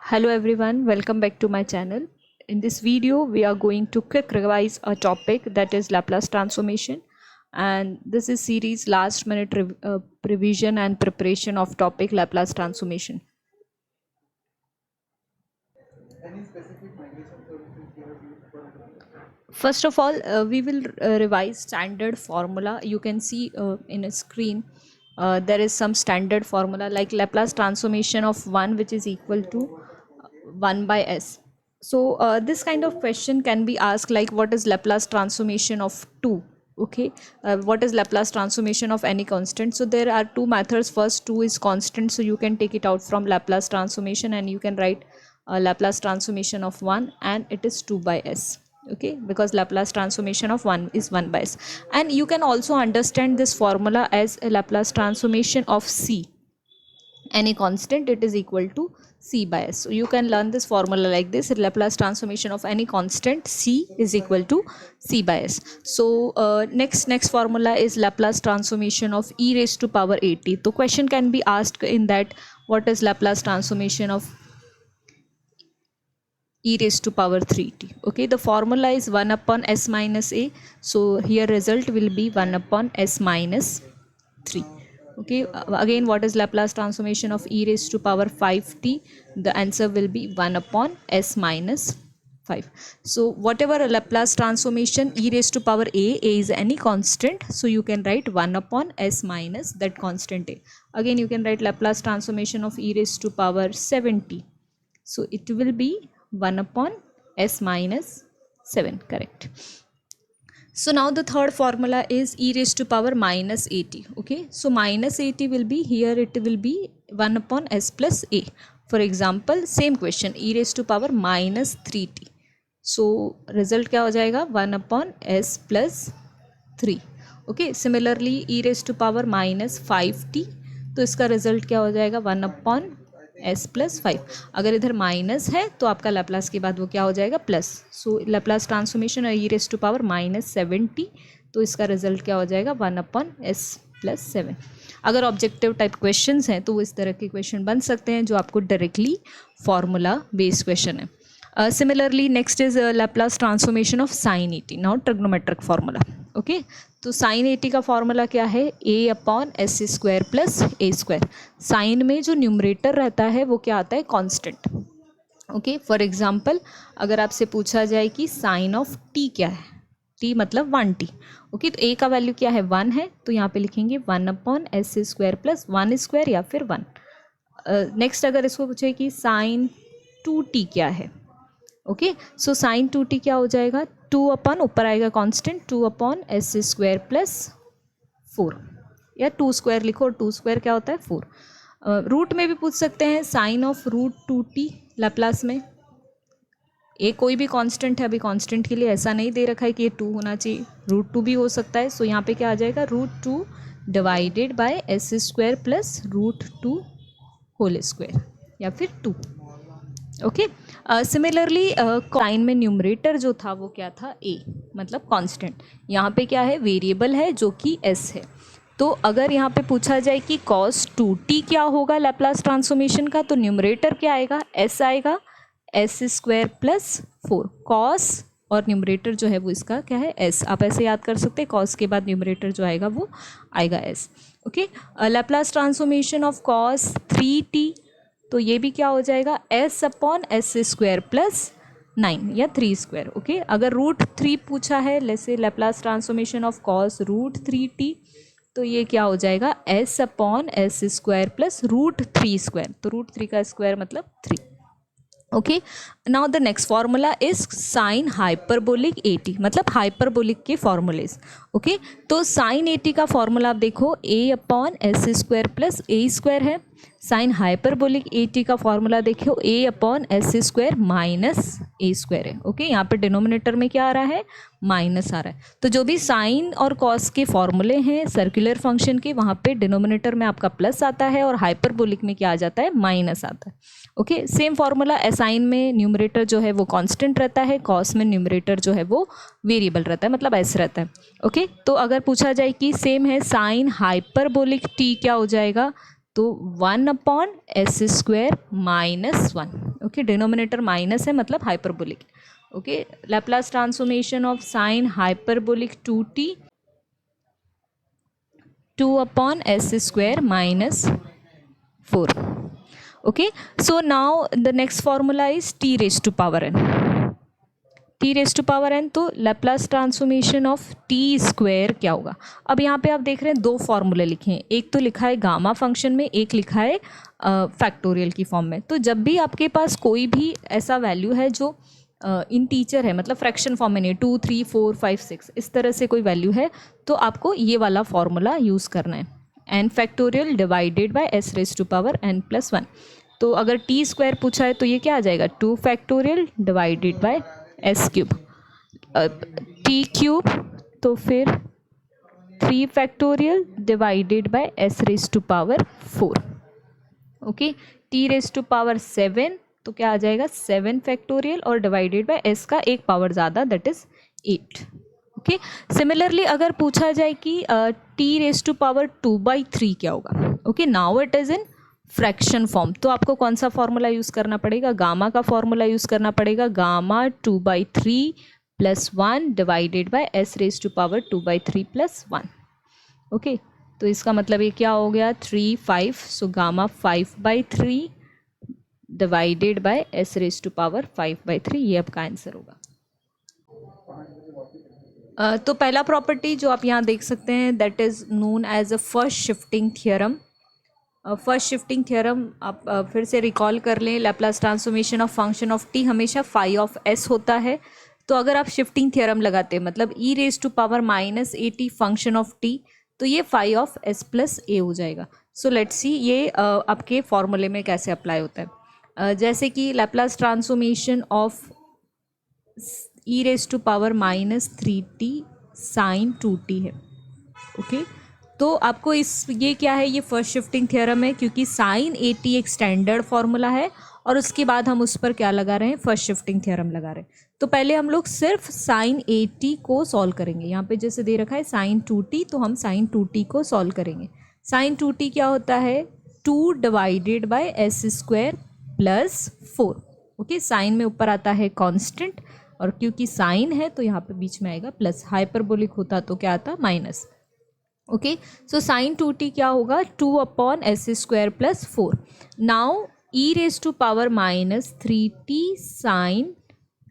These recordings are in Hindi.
Hello everyone, welcome back to my channel. In this video, we are going to quick revise a topic that is Laplace transformation, and this is series last minute revision and preparation of topic Laplace transformation. Any specific migration services you have used for First of all, we will revise standard formula. You can see in a screen there is some standard formula like Laplace transformation of 1 which is equal to 1 by s. So this kind of question can be asked like what is Laplace transformation of 2? Okay, what is Laplace transformation of any constant? So there are two methods. First, 2 is constant, so you can take it out from Laplace transformation and you can write Laplace transformation of 1 and it is 2 by s. Okay, because Laplace transformation of 1 is 1 by s. And you can also understand this formula as a Laplace transformation of c, any constant, it is equal to c by s. So you can learn this formula like this: Laplace transformation of any constant c is equal to c by s. So next formula is Laplace transformation of e raised to power at. So question can be asked in that, what is Laplace transformation of e raised to power 3t? Okay, the formula is 1 upon s minus a. So here result will be 1 upon s minus 3. Okay, again, what is Laplace transformation of e raised to power 5t? The answer will be 1 upon s minus 5. So whatever a Laplace transformation e raised to power a is any constant, so you can write 1 upon s minus that constant a. Again, you can write Laplace transformation of e raised to power 7t, so it will be 1 upon s minus 7, correct. So now the third formula is e raised to power minus at. Okay, so minus at will be here, it will be 1 upon s plus a. For example, same question, e raised to power minus 3t. So result क्या हो जाएगा? 1 upon s plus 3. Okay, similarly e raised to power minus 5t, तो इसका रिजल्ट क्या हो जाएगा? 1 upon s प्लस 5. अगर इधर माइनस है तो आपका लैप्लास के बाद वो क्या हो जाएगा? Plus. So Laplace transformation e raise to power minus 7t, तो इसका रिजल्ट क्या हो जाएगा? 1 अपॉन s प्लस 7. अगर ऑब्जेक्टिव टाइप क्वेश्चंस हैं तो इस तरह के क्वेश्चन बन सकते हैं जो आपको डायरेक्टली फॉर्मूला बेस्ड क्वेश्चन है. Similarly, next is Laplace transformation of sin at. Now trigonometric formula. Okay, तो sin at का फॉर्मूला क्या है? a upon s square plus a square. Sine में जो न्यूमरेटर रहता है वो क्या आता है? कांस्टेंट. ओके, फॉर एग्जांपल अगर आपसे पूछा जाए कि साइन ऑफ t क्या है? t मतलब 1t. ओके, तो a का वैल्यू क्या है? 1 है, तो यहाँ पे लिखेंगे 1 upon s square plus 1 square या फिर 1. नेक्स्ट अगर इसको पूछे कि साइन 2t क्या है? ओके, सो साइन 2t क्या हो जाएगा? 2 अपॉन ऊपर आएगा constant, 2 upon s square plus 4, या 2 स्क्वायर लिखो, 2 स्क्वायर क्या होता है? 4. रूट में भी पूछ सकते हैं sign of root 2t Laplace में. ए कोई भी कांस्टेंट है, अभी कांस्टेंट के लिए ऐसा नहीं दे रखा है कि ये 2 होना चाहिए, रूट 2 भी हो सकता है. सो यहाँ पे क्या आ जाएगा? Root 2 divided by s square plus root 2 whole square या फिर 2. ओके, सिमिलरली साइन में न्यूमरेटर जो था वो क्या था? a, मतलब कांस्टेंट. यहाँ पे क्या है? वेरिएबल है जो कि s है. तो अगर यहाँ पे पूछा जाए कि cos 2t क्या होगा लैप्लास ट्रांसफॉर्मेशन का, तो न्यूमरेटर क्या आएगा? s आएगा, एस स्क्वायर प्लस 4. cos और न्यूमरेटर जो है वो इसका क्या है? s. आप ऐसे याद कर सकते हैं, cos के बाद न्यूमरेटर जो आएगा वो आएगा s. Okay, Laplace transformation of cos 3t, तो ये भी क्या हो जाएगा? s upon s square plus 9 या 3 स्क्वायर. ओके, अगर रूट 3 पूछा है, जैसे Laplace transformation of cos root 3t, तो ये क्या हो जाएगा? s upon s square plus root 3 square. तो रूट 3 का स्क्वायर मतलब 3. Okay, now the next formula is sine hyperbolic at, मतलब हाइपरबोलिक के फॉर्मूलेज. ओके, तो साइन at का फॉर्मूला आप देखो, a upon s square plus a square है. साइन हाइपरबोलिक at का फॉर्मूला देखो, a upon s square minus A square है. ओके, यहाँ पे डिनोमिनेटर में क्या आ रहा है? माइनस आ रहा है. तो जो भी साइन और कॉस के फॉर्मूले हैं सर्कुलर फंक्शन के, वहाँ पे डिनोमिनेटर में आपका प्लस आता है और हाइपरबोलिक में क्या आ जाता है? माइनस आता है. ओके, सेम फॉर्मूला साइन में न्यूमरेटर जो है वो कांस्टेंट रहता है, कॉस में न्यूमरेटर जो है वो वेरिएबल रहता है, मतलब ऐसे रहता है. ओके, तो अगर पूछा जाए कि सेम है साइन हाइपरबोलिक t क्या हो जाएगा? तो 1 upon s square minus 1. Okay, okay, denominator minus है मतलब hyperbolic. Okay, Laplace transformation of sine hyperbolic 2t 2/s² minus 4. Okay, so now the next formula is t raised to power n. t raised to power n, तो Laplace transformation of T square क्या होगा। अब यहाँ पे आप देख रहे हैं दो फॉर्मूले लिखे हैं, एक तो लिखा है गामा फंक्शन में, एक लिखा है फैक्टोरियल की फॉर्म में। तो जब भी आपके पास कोई भी ऐसा वैल्यू है जो इन टीचर है, मतलब फ्रैक्शन फॉर्म में नहीं, 2 3 4 5 6 इस तरह से कोई वैल्यू है, तो आपको ये वाला फॉर्मूला यूज़ करना है, n factorial divided by s raise to power n plus 1। तो अगर टी स्क्वायर पूछा है तो ये क्या आ जाएगा, 2 factorial divided by s cube, t cube तो फिर 3 factorial divided by s raise to power 4। Okay, t raise to power 7 तो क्या आ जाएगा 7 फैक्टोरियल और डिवाइडेड बाय एस का एक पावर ज़्यादा दैट इज 8। ओके, सिमिलरली अगर पूछा जाए कि टी रेज टू पावर 2/3 क्या होगा। Okay, now it is in fraction form, तो आपको कौन सा फॉर्मूला यूज़ करना पड़ेगा, गामा का फॉर्मूला यूज़ करना पड़ेगा, gamma 2/3 plus 1 divided by s raise to power 2/3 plus 1। Okay, तो इसका मतलब ये क्या हो गया 3 5, so gamma 5/3 divided by s raise to power 5/3, ये आपका आंसर होगा। तो पहला प्रॉपर्टी जो आप यहाँ देख सकते हैं that is known as a first shifting theorem. First shifting theorem आप फिर से रिकॉल कर लें, Laplace transformation of function of t हमेशा फाई ऑफ एस होता है। तो अगर आप शिफ्टिंग थ्योरम लगाते हैं मतलब e raise to power -at function of t, तो ये phi of s plus a हो जाएगा। सो लेट्स सी ये आपके फॉर्मूले में कैसे अप्लाई होता है। जैसे कि Laplace transformation of e raise to power -3t sine 2t है। ओके, तो आपको ये क्या है, ये फर्स्ट शिफ्टिंग थ्योरम है क्योंकि साइन 80 एक स्टैंडर्ड फॉर्मूला है और उसके बाद हम उस पर क्या लगा रहे हैं, फर्स्ट शिफ्टिंग थ्योरम लगा रहे हैं। तो पहले हम लोग सिर्फ साइन 80 को सॉल्व करेंगे। यहाँ पे जैसे दे रखा है साइन 2t, तो हम साइन 2t को सॉल्व करेंगे। साइन 2t क्या होता है 2 divided by s² plus 4। Okay, sine में ऊपर आता है कांस्टेंट और क्योंकि साइन है तो यहाँ पे बीच में आएगा प्लस, हाइपरबोलिक होता तो क्या आता minus. Okay, so sign 2t क्या होगा 2/s² plus 4। Now e raise to power -3t sine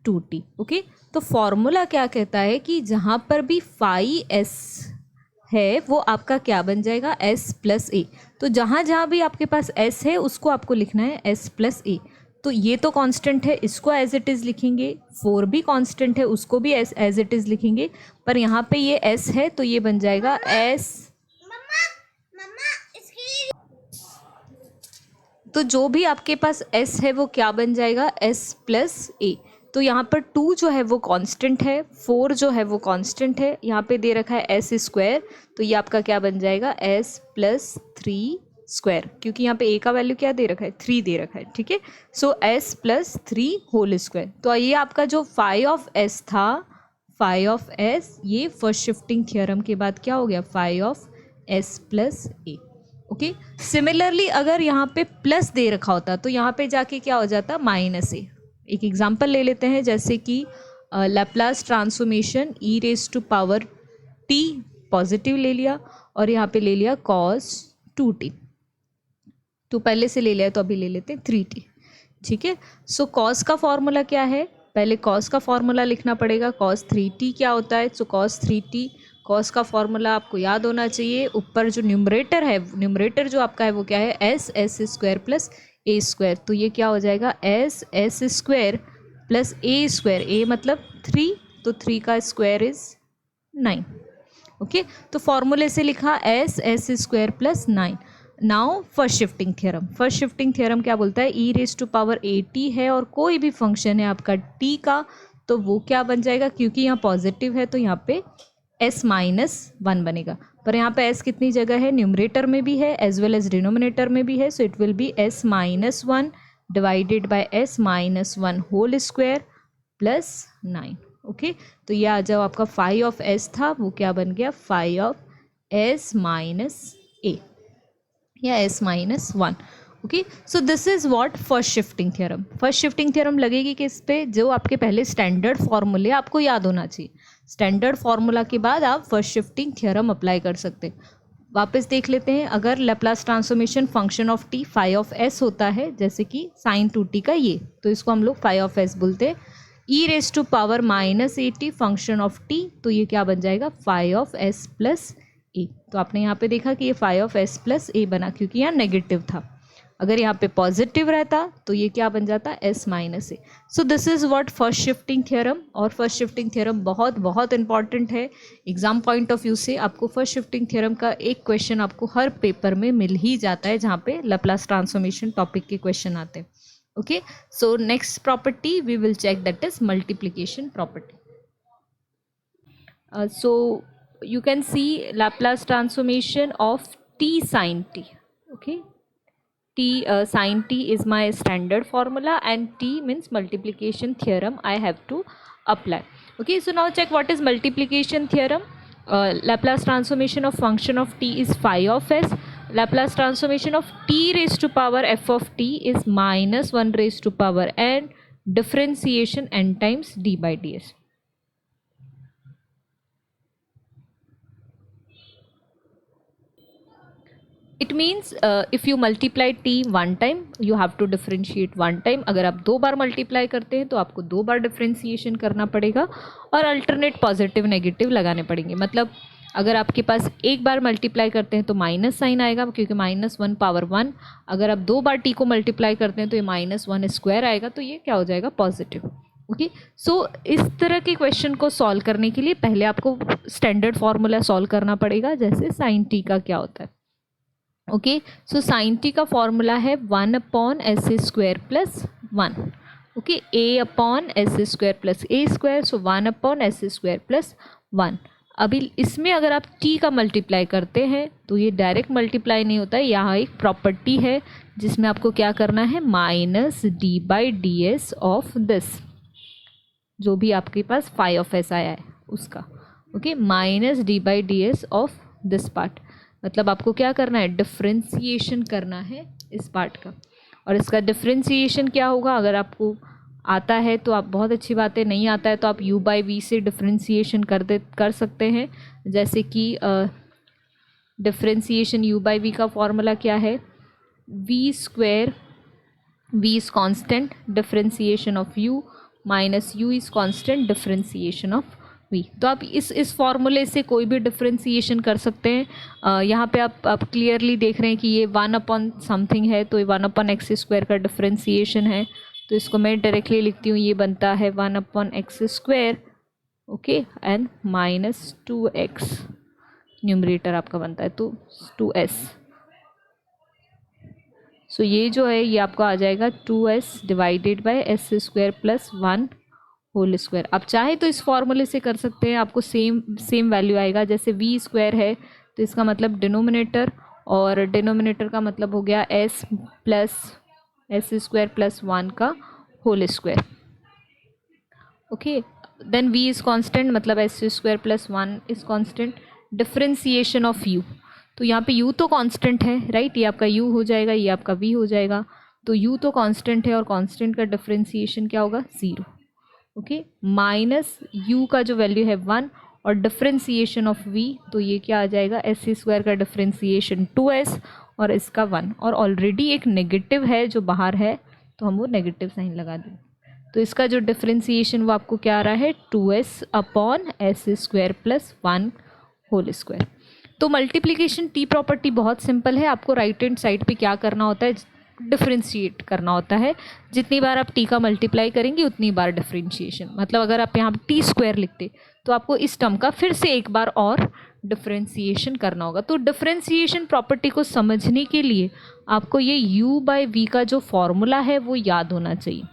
2t। Okay, तो फॉर्मूला क्या कहता है कि जहाँ पर भी फाई एस है वो आपका क्या बन जाएगा s प्लस ए। तो जहाँ जहाँ भी आपके पास s है उसको आपको लिखना है s प्लस ए। तो ये तो कांस्टेंट है, इसको एज इट इज़ लिखेंगे, 4 भी कांस्टेंट है उसको भी एज इट इज़ लिखेंगे, पर यहाँ पे ये s है तो ये बन जाएगा s। तो जो भी आपके पास s है वो क्या बन जाएगा s प्लस ए। तो यहाँ पर 2 जो है वो कांस्टेंट है, 4 जो है वो कांस्टेंट है, यहाँ पे दे रखा है s², तो ये आपका क्या बन जाएगा s प्लस 3² क्योंकि यहाँ पे a का वैल्यू क्या दे रखा है 3 दे रखा है। ठीक है, so s plus 3 whole square. तो ये आपका जो फाई ऑफ s था, फाई ऑफ s, ये फर्स्ट शिफ्टिंग थ्योरम के बाद क्या हो गया phi of s plus a. Okay, similarly अगर यहाँ पे प्लस दे रखा होता तो यहाँ पे जाके क्या हो जाता -a। एक एग्जांपल ले लेते हैं, जैसे कि Laplace transformation e raise to power t positive ले लिया और यहाँ पे ले लिया cos 2t, तो पहले से ले लिया तो अभी ले लेते हैं 3t। ठीक है, सो cos का फॉर्मूला क्या है, पहले cos का फॉर्मूला लिखना पड़ेगा, cos 3t क्या होता है, सो cos 3t, cos का फॉर्मूला आपको याद होना चाहिए, ऊपर जो न्यूमरेटर है, न्यूमरेटर जो आपका है वो क्या है s² प्लस a², तो ये क्या हो जाएगा s² प्लस a², a मतलब 3, तो 3 का स्क्वायर इज 9। ओके, तो फॉर्मूले से लिखा s² plus 9। Now first shifting theorem, first shifting theorem क्या बोलता है, ई रेज टू पावर 80 है और कोई भी फंक्शन है आपका t का, तो वो क्या बन जाएगा, क्योंकि यहाँ पॉजिटिव है तो यहाँ पे s-1 बनेगा, पर यहाँ पे s कितनी जगह है, न्यूमरेटर में भी है एज वेल एज डिनोमिनेटर में भी है, so it will be s-1 divided by s-1 whole square plus 9। Okay, तो ये आ जाओ आपका फाई ऑफ s था वो क्या बन गया फाई ऑफ s माइनस ए या s-1। Okay, so this is what first shifting theorem. First shifting theorem लगेगी किस पे, जो आपके पहले स्टैंडर्ड फॉर्मूले आपको याद होना चाहिए. स्टैंडर्ड फार्मूला के बाद आप फर्स्ट शिफ्टिंग थ्योरम अप्लाई कर सकते हैं. वापस देख लेते हैं. अगर Laplace transformation function of t phi of s होता है, जैसे कि साइन 2t का ये, तो इसको हम लोग फाई ऑफ एस बोलते हैं. E raise to power minus a t function of t, तो ये क्या बन जाएगा, phi of s plus a. तो आपने यहाँ पे देखा कि ये phi of s plus a बना, क्योंकि यहाँ नेगेटिव था. अगर यहाँ पे पॉजिटिव रहता तो ये क्या बन जाता, S minus A. So this is what first shifting theorem. और फर्स्ट शिफ्टिंग थ्योरम बहुत बहुत इंपॉर्टेंट है एग्जाम पॉइंट ऑफ व्यू से. आपको फर्स्ट शिफ्टिंग थ्योरम का एक क्वेश्चन आपको हर पेपर में मिल ही जाता है, जहाँ पे लैप्लास ट्रांसफॉर्मेशन टॉपिक के क्वेश्चन आते हैं. Okay, so next property we will check, that is multiplication property. सो you can see Laplace transformation of t sin t. Okay, t sin t is my standard formula, and t means multiplication theorem I have to apply. Okay, so now check what is multiplication theorem. Laplace transformation of function of t is phi of s. Laplace transformation of t raised to power f of t is minus 1 raised to power n differentiation n times d by ds. It means if you multiply t one time you have to differentiate one time. अगर आप 2 बार मल्टीप्लाई करते हैं तो आपको 2 बार डिफ्रेंशिएशन करना पड़ेगा, और अल्टरनेट पॉजिटिव नेगेटिव लगाने पड़ेंगे. मतलब अगर आपके पास 1 बार मल्टीप्लाई करते हैं तो माइनस साइन आएगा, क्योंकि माइनस 1 पावर 1. अगर आप 2 बार टी को मल्टीप्लाई करते हैं तो ये माइनस 1 स्क्वायर आएगा, तो ये क्या हो जाएगा, पॉजिटिव. ओके, सो इस तरह के क्वेश्चन को सॉल्व करने के लिए पहले आपको स्टैंडर्ड फार्मूला सॉल्व करना पड़ेगा, जैसे साइन टी का क्या होता है. ओके, सो साइन टी का फॉर्मूला है 1 upon s square plus 1. Okay, a upon s square plus a square, so 1 upon s square plus 1. अभी इसमें अगर आप टी का मल्टीप्लाई करते हैं तो ये डायरेक्ट मल्टीप्लाई नहीं होता है. यहाँ एक प्रॉपर्टी है जिसमें आपको क्या करना है, minus D by D S of this, जो भी आपके पास फाई ऑफ एस आया है उसका. Okay, minus D by D S of this part. मतलब आपको क्या करना है, डिफ्रेंसिएशन करना है इस पार्ट का. और इसका डिफ्रेंसिएशन क्या होगा, अगर आपको आता है तो आप बहुत अच्छी बात है, नहीं आता है तो आप u बाई वी से डिफ्रेंसिएशन कर सकते हैं. जैसे कि डिफ्रेंसिएशन u बाई वी का फॉर्मूला क्या है, v square, v is constant differentiation of u minus u is constant differentiation of v. तो आप इस फॉर्मूले से कोई भी डिफ्रेंसिएशन कर सकते हैं. यहाँ पे आप क्लियरली देख रहे हैं कि ये 1 अपॉन समथिंग है, तो ये 1 अपॉन एक्स स्क्वायर का डिफ्रेंसिएशन है. तो इसको मैं डायरेक्टली लिखती हूँ, ये बनता है 1 upon x square. Okay, and minus 2x numerator आपका बनता है, तो 2s. सो ये जो है ये आपका आ जाएगा 2s divided by s square plus 1 whole square. आप चाहे तो इस फॉर्मूले से कर सकते हैं, आपको सेम वैल्यू आएगा. जैसे वी स्क्वायर है तो इसका मतलब डिनोमिनेटर, और डिनोमिनेटर का मतलब हो गया s plus s square plus 1 का whole square. Okay, then v is constant, मतलब s square plus 1 is constant. Differentiation of u, तो यहाँ पे u तो कांस्टेंट है, राइट. ये आपका u हो जाएगा, ये आपका v हो जाएगा. तो u तो कांस्टेंट है, और कांस्टेंट का डिफ्रेंसिएशन क्या होगा, 0. ओके, माइनस u का जो वैल्यू है 1, और डिफ्रेंसिएशन ऑफ v, तो ये क्या आ जाएगा, एस स्क्वायर का डिफ्रेंसिएशन 2s, और इसका 1. और ऑलरेडी एक नेगेटिव है जो बाहर है, तो हम वो नेगेटिव साइन लगा दें. तो इसका जो डिफ्रेंसिएशन वो आपको क्या आ रहा है, 2s upon s square plus 1 whole square. तो मल्टीप्लिकेशन टी प्रॉपर्टी बहुत सिंपल है. आपको राइट हैंड साइड पे क्या करना होता है, डिफ्रेंशिएट करना होता है. जितनी बार आप टी का मल्टीप्लाई करेंगे उतनी बार डिफ्रेंशिएशन. मतलब अगर आप यहाँ टी स्क्वायर लिखते तो आपको इस टर्म का फिर से एक बार और डिफ्रेंशिएशन करना होगा. तो डिफ्रेंशिएशन प्रॉपर्टी को समझने के लिए आपको ये u बाई वी का जो फॉर्मूला है वो याद होना चाहिए.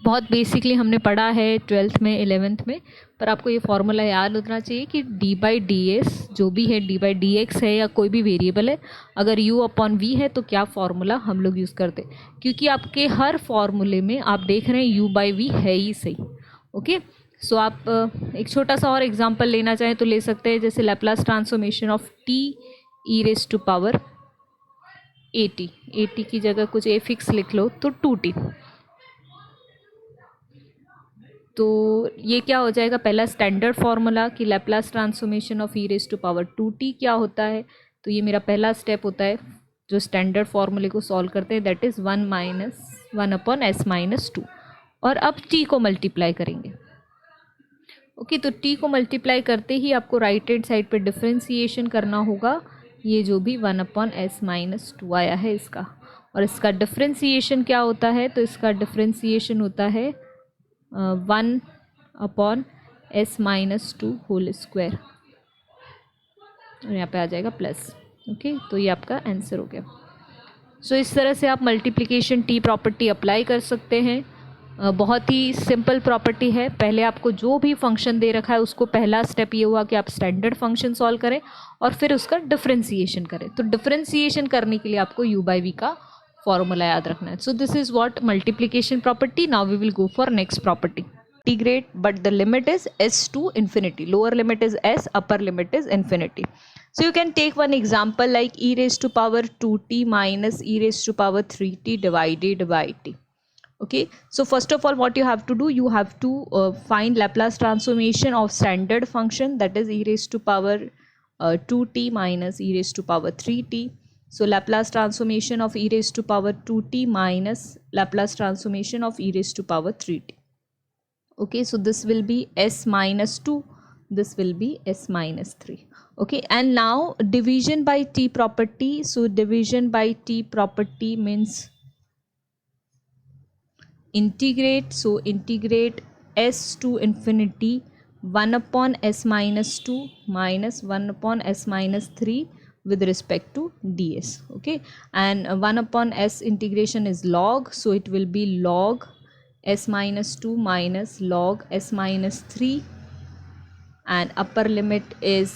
बहुत बेसिकली हमने पढ़ा है 12th में 11th में, पर आपको ये फॉर्मूला याद होना चाहिए कि डी बाई डी एस जो भी है, डी बाई डी एक्स है या कोई भी वेरिएबल है, अगर u अपॉन वी है तो क्या फॉर्मूला हम लोग यूज़ करते हैं. क्योंकि आपके हर फॉर्मूले में आप देख रहे हैं u बाई वी है ही सही. ओके, सो आप एक छोटा सा और एग्जाम्पल लेना चाहें तो ले सकते हैं. जैसे Laplace transformation of t e raise to power at. 80 की जगह कुछ ए फिक्स लिख लो तो 2t। तो ये क्या हो जाएगा, पहला स्टैंडर्ड फार्मूला कि Laplace transformation of e raise to power 2t क्या होता है। तो ये मेरा पहला स्टेप होता है जो स्टैंडर्ड फार्मूले को सॉल्व करते हैं, दैट इज़ 1 - 1/s - 2। और अब t को मल्टीप्लाई करेंगे। ओके, तो t को मल्टीप्लाई करते ही आपको राइट हैंड साइड पे डिफ्रेंसिएशन करना होगा, ये जो भी 1/s - 2 आया है इसका। और इसका डिफ्रेंसिएशन क्या होता है, तो इसका डिफ्रेंसिएशन होता है 1/s - 2 होल स्क्वायर, और यहाँ पे आ जाएगा प्लस। ओके, तो ये आपका आंसर हो गया। सो इस तरह से आप मल्टीप्लिकेशन टी प्रॉपर्टी अप्लाई कर सकते हैं। बहुत ही सिंपल प्रॉपर्टी है। पहले आपको जो भी फंक्शन दे रखा है उसको पहला स्टेप ये हुआ कि आप स्टैंडर्ड फंक्शन सॉल्व करें और फिर उसका डिफरेंशिएशन करें। तो डिफरेंशिएशन करने के लिए आपको u बाई वी का फॉर्मूला याद रखना है। So this is what multiplication property. Now we will go for next property. Integrate but the limit is s to infinity, lower limit is s, upper limit is infinity. So you can take one example like e raised to power 2t minus e raised to power 3t divided by t. Okay, so first of all what you have to do, you have to find Laplace transformation of standard function, that is e raised to power 2t minus e raised to power 3t. So Laplace transformation of e raised to power 2t minus Laplace transformation of e raised to power 3t. Okay, so this will be s minus 2, this will be s minus 3. Okay, and now division by t property. So division by t property means integrate. So integrate s to infinity 1/s minus 2 minus 1/s minus 3 with respect to ds. Okay, and 1/s integration is log, so it will be log s minus 2 minus log s minus 3, and upper limit is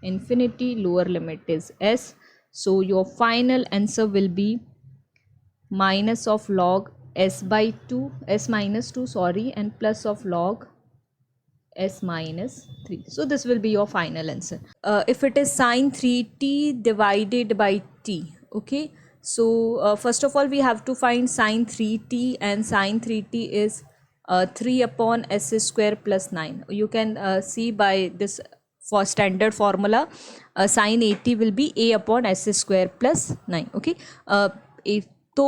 infinity, lower limit is s. So your final answer will be minus of log s by 2, s minus 2 sorry, and plus of log s minus 3. So this will be your final answer. If it is sine 3t divided by t, okay, so first of all we have to find sine 3t, and sine 3t is 3/s square plus 9. You can see by this for standard formula, sine 80 will be a/s square plus 9. Okay, तो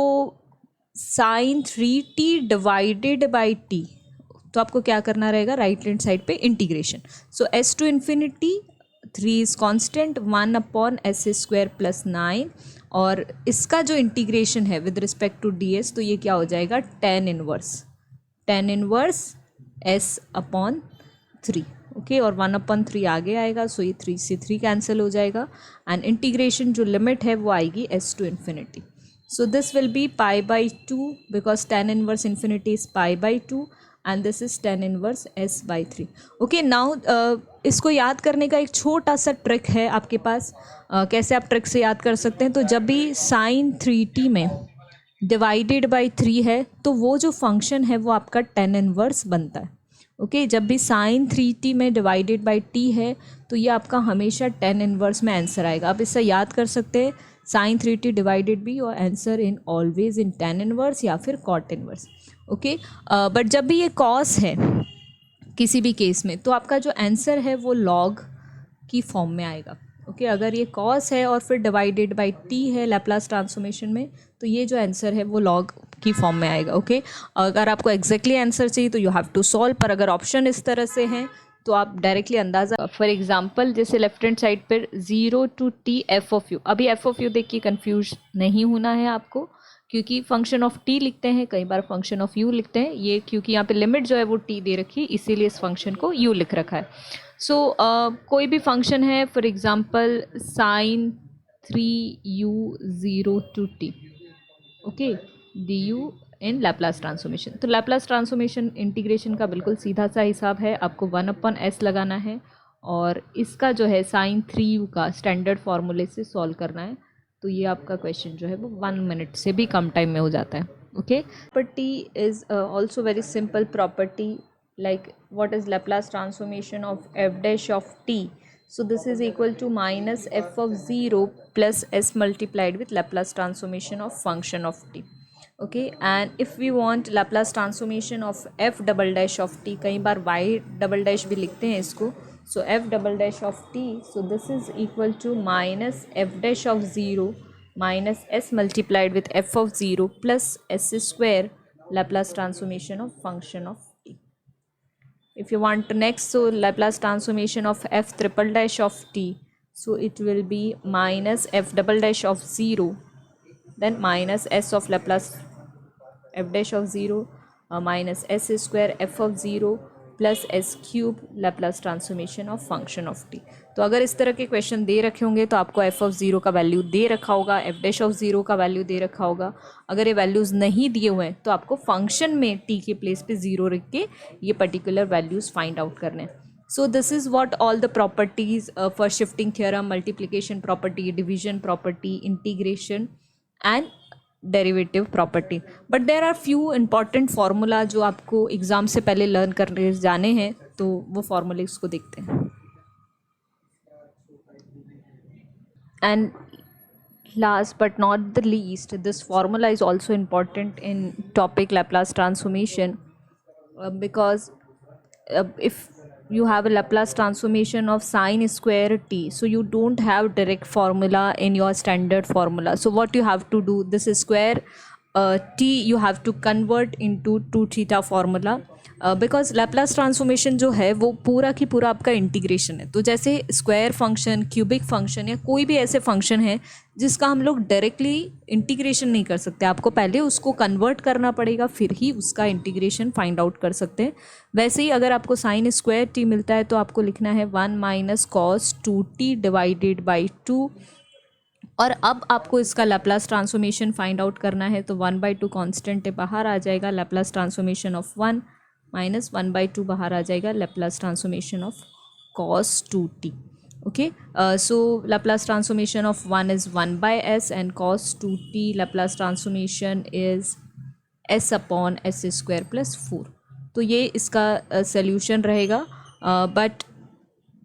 sine 3t divided by t, तो आपको क्या करना रहेगा, राइट हैंड साइड पे integration. So s to infinity 3 is constant 1/s square plus 9, और इसका जो इंटीग्रेशन है विद रिस्पेक्ट टू ds, तो ये क्या हो जाएगा, tan इनवर्स s/3. ओके, और 1/3 आगे आएगा, सो ये 3 से 3 कैंसिल हो जाएगा, एंड इंटीग्रेशन जो लिमिट है वो आएगी s to infinity. So this will be pi by 2 because tan inverse infinity is pi by 2, and this is tan inverse s by 3. okay, now इसको याद करने का एक छोटा सा ट्रिक है आपके पास. कैसे आप ट्रिक से याद कर सकते हैं, तो जब भी sin 3t में डिवाइडेड बाई 3 है तो वो जो फंक्शन है वो आपका tan इनवर्स बनता है. ओके, जब भी sin 3t में डिवाइडेड बाई t है तो ये आपका हमेशा tan इनवर्स में आंसर आएगा. आप इससे याद कर सकते हैं sin 3t डिवाइडेड भी your answer in always in tan inverse या फिर cot इनवर्स. ओके, बट जब भी ये कॉस है किसी भी केस में, तो आपका जो आंसर है वो लॉग की फॉर्म में आएगा. ओके, अगर ये कॉस है और फिर डिवाइडेड बाई टी है लैप्लास ट्रांसफॉर्मेशन में, तो ये जो आंसर है वो लॉग की फॉर्म में आएगा. ओके, अगर आपको एग्जैक्टली आंसर चाहिए तो यू हैव टू सॉल्व, पर अगर ऑप्शन इस तरह से हैं तो आप डायरेक्टली अंदाज़ा. फॉर एग्जांपल जैसे लेफ्ट हैंड साइड पर 0 to t f of u, अभी f of u देख के कन्फ्यूज नहीं होना है आपको, क्योंकि फंक्शन ऑफ t लिखते हैं, कई बार फंक्शन ऑफ u लिखते हैं. ये क्योंकि यहाँ पे लिमिट जो है वो t दे रखी है, इसीलिए इस फंक्शन को u लिख रखा है. सो कोई भी फंक्शन है, for example sin 3u 0 to t, okay, du in Laplace transformation. तो लैप्लास ट्रांसफॉर्मेशन इंटीग्रेशन का बिल्कुल सीधा सा हिसाब है, आपको 1/s लगाना है और इसका जो है sin 3u का स्टैंडर्ड फार्मूले से सॉल्व करना है. तो ये आपका क्वेश्चन जो है वो 1 मिनट से भी कम टाइम में हो जाता है. Okay, property is also very simple property, like what is Laplace transformation of f dash of t. So this is equal to minus f of 0 plus s multiplied with Laplace transformation of function of t. Okay, and if we want Laplace transformation of f double dash of t, कई बार y double dash भी लिखते हैं इसको, so f double dash of t, so this is equal to minus f dash of 0 minus s multiplied with f of 0 plus s square Laplace transformation of function of t. If you want next, so Laplace transformation of f triple dash of t, so it will be minus f double dash of 0 then minus s of Laplace f dash of 0 minus s square f of 0 plus S cube Laplace transformation of function of t. तो अगर इस तरह के क्वेश्चन दे रखे होंगे तो आपको एफ ऑफ 0 का वैल्यू दे रखा होगा, एफ डैश ऑफ 0 का वैल्यू दे रखा होगा. अगर ये वैल्यूज़ नहीं दिए हुए हैं तो आपको फंक्शन में टी के प्लेस पे 0 रख के ये पर्टिकुलर वैल्यूज़ फाइंड आउट करने हैं. So this is what all the properties for shifting theorem, multiplication property, division property, integration and derivative property. But there are few important formula जो आपको एग्ज़ाम से पहले लर्न करने जाने हैं, तो वो फार्मूलेस को देखते हैं. And last but not the least, this formula is also important in topic Laplace transformation because if you have a Laplace transformation of sine square t, so you don't have direct formula in your standard formula. So what you have to do, this square t you have to convert into 2 theta formula because Laplace transformation जो है वो पूरा की पूरा आपका इंटीग्रेशन है. तो जैसे स्क्वायर फंक्शन, क्यूबिक फंक्शन या कोई भी ऐसे फंक्शन है जिसका हम लोग डायरेक्टली इंटीग्रेशन नहीं कर सकते, आपको पहले उसको कन्वर्ट करना पड़ेगा फिर ही उसका इंटीग्रेशन फाइंड आउट कर सकते हैं. वैसे ही अगर आपको साइन स्क्वायर टी मिलता है तो आपको लिखना है 1 minus cos 2t divided by 2. और अब आपको इसका लैप्लास ट्रांसफॉर्मेशन फाइंड आउट करना है, तो 1/2 कांस्टेंट है, बाहर आ जाएगा लैप्लास ट्रांसफॉर्मेशन ऑफ 1 माइनस 1/2 बाहर आ जाएगा Laplace transformation of cos 2t. Okay, so Laplace transformation of 1 is 1/s and cos 2t Laplace transformation is s upon s square plus 4. तो ये इसका सल्यूशन रहेगा. बट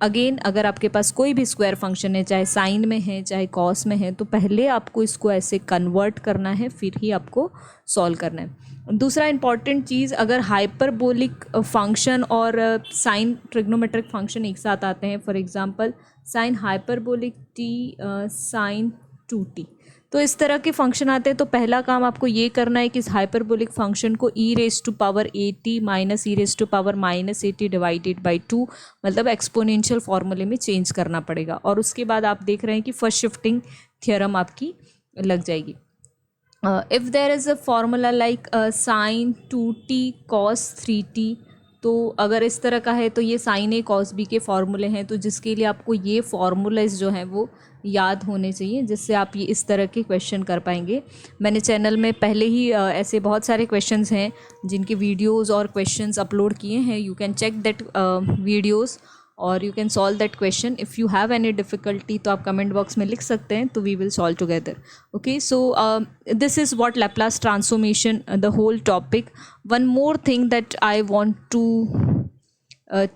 अगेन अगर आपके पास कोई भी स्क्वायर फंक्शन है, चाहे साइन में है चाहे कॉस में है, तो पहले आपको इसको ऐसे कन्वर्ट करना है फिर ही आपको सॉल्व करना है. दूसरा इंपॉर्टेंट चीज़, अगर हाइपरबोलिक फंक्शन और साइन ट्रिग्नोमेट्रिक फंक्शन एक साथ आते हैं, for example sine hyperbolic t sine 2t, तो इस तरह के फंक्शन आते हैं, तो पहला काम आपको ये करना है कि इस हाइपरबोलिक फंक्शन को e⁻at minus e⁻−at divided by 2 मतलब एक्सपोनेंशियल फार्मूले में चेंज करना पड़ेगा. और उसके बाद आप देख रहे हैं कि फर्स्ट शिफ्टिंग थियरम आपकी लग जाएगी. If there is a formula like sine 2t cos 3t, तो अगर इस तरह का है तो ये साइन ए कॉस बी के फार्मूले हैं, तो जिसके लिए आपको ये फार्मूलाज जो हैं वो याद होने चाहिए, जिससे आप ये इस तरह के क्वेश्चन कर पाएंगे. मैंने चैनल में पहले ही ऐसे बहुत सारे क्वेश्चंस हैं जिनके वीडियोस और क्वेश्चंस अपलोड किए हैं. You can check that videos और you can solve that question. If you have any difficulty तो आप कमेंट बॉक्स में लिख सकते हैं, तो we will solve together. Okay, so this is what Laplace transformation the whole topic. One more thing that I want to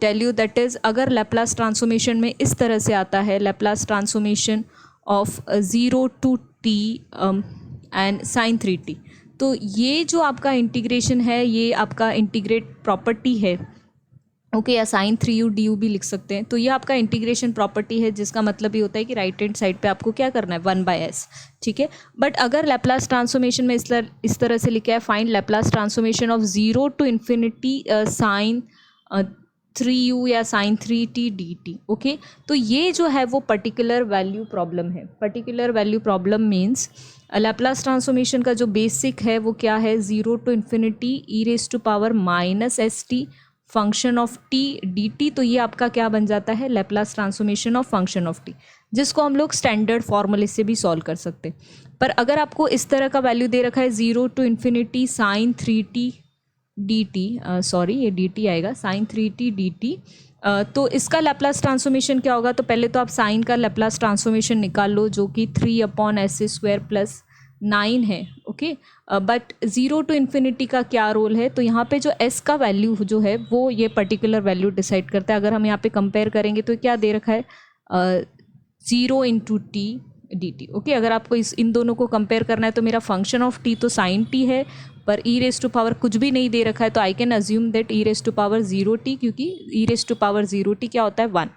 tell you, that is अगर लैप्लास ट्रांसफॉर्मेशन में इस तरह से आता है, Laplace transformation of 0 to t and sign 3t, तो ये जो आपका इंटीग्रेशन है ये आपका इंटीग्रेट प्रॉपर्टी है. ओके, या साइन 3u du भी लिख सकते हैं. तो ये आपका इंटीग्रेशन प्रॉपर्टी है, जिसका मतलब ये होता है कि राइट हैंड साइड पे आपको क्या करना है 1/s. ठीक है, बट अगर लैप्लास ट्रांसफॉर्मेशन में इस तरह से लिखा है, find Laplace transformation of 0 to infinity sine 3u या साइन 3t dt. ओके, तो ये जो है वो पर्टिकुलर वैल्यू प्रॉब्लम है. Particular value problem means Laplace transformation का जो बेसिक है वो क्या है, 0 to infinity e⁻−st function of t dt. तो ये आपका क्या बन जाता है, Laplace transformation of function of t, जिसको हम लोग स्टैंडर्ड फार्मूले से भी सॉल्व कर सकते हैं. पर अगर आपको इस तरह का वैल्यू दे रखा है 0 to infinity sine 3t dt, sorry ये dt आएगा, साइन 3t dt, तो इसका लैप्लास ट्रांसफॉर्मेशन क्या होगा. तो पहले तो आप साइन का लैप्लास ट्रांसफॉर्मेशन निकाल लो, जो कि 3/s² प्लस 9 है. ओके, बट 0 to इन्फिनिटी का क्या रोल है, तो यहाँ पे जो s का वैल्यू जो है वो ये पर्टिकुलर वैल्यू डिसाइड करता है. अगर हम यहाँ पे कंपेयर करेंगे तो क्या दे रखा है, 0 into T D T. Okay, अगर आपको इन दोनों को कंपेयर करना है तो मेरा फंक्शन ऑफ टी तो साइन टी है, पर ई रेस टू पावर कुछ भी नहीं दे रखा है, तो I can assume that e raise to power 0 t, क्योंकि e raise to power 0 t क्या होता है 1।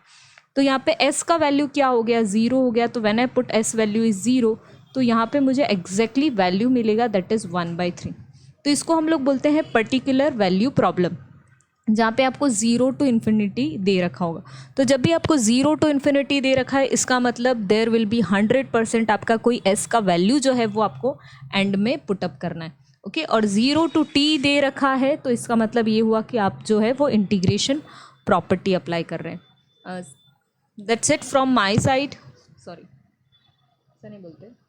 तो यहाँ पे s का वैल्यू क्या हो गया 0 हो गया, तो when I put s value is 0, तो यहाँ पे मुझे एग्जैक्टली वैल्यू मिलेगा दैट इज़ 1/3। तो इसको हम लोग बोलते हैं पर्टिकुलर वैल्यू प्रॉब्लम, जहाँ पे आपको 0 टू इन्फिनिटी दे रखा होगा। तो जब भी आपको 0 टू इन्फिनिटी दे रखा है, इसका मतलब देयर विल बी 100% आपका कोई s का वैल्यू जो है वो आपको एंड में पुटअप करना है। ओके, और 0 टू t दे रखा है, तो इसका मतलब ये हुआ कि आप जो है वो इंटीग्रेशन प्रॉपर्टी अप्लाई कर रहे हैं। That's it from my side. Sorry, ऐसा नहीं बोलते।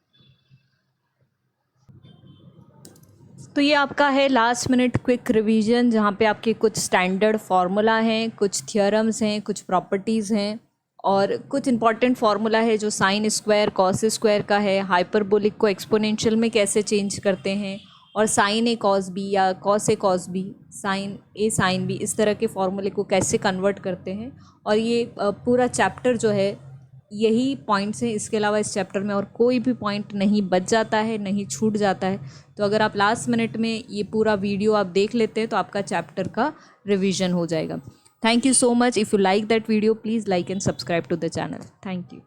तो ये आपका है लास्ट मिनट क्विक रिवीजन, जहाँ पे आपके कुछ स्टैंडर्ड फार्मूला हैं, कुछ थियोरम्स हैं, कुछ प्रॉपर्टीज़ हैं, और कुछ इंपॉर्टेंट फार्मूला है जो साइन स्क्वायर कॉस स्क्वायर का है, हाइपरबोलिक को एक्सपोनेंशियल में कैसे चेंज करते हैं, और साइन ए कॉस बी या cos A cos B, sign A sine B, इस तरह के फार्मूले को कैसे कन्वर्ट करते हैं। और ये पूरा चैप्टर जो है यही पॉइंट्स हैं, इसके अलावा इस चैप्टर में और कोई भी पॉइंट नहीं बच जाता है, नहीं छूट जाता है। तो अगर आप लास्ट मिनट में ये पूरा वीडियो आप देख लेते हैं तो आपका चैप्टर का रिवीजन हो जाएगा। Thank you so much. If you like that video, please like and subscribe to the channel. Thank you.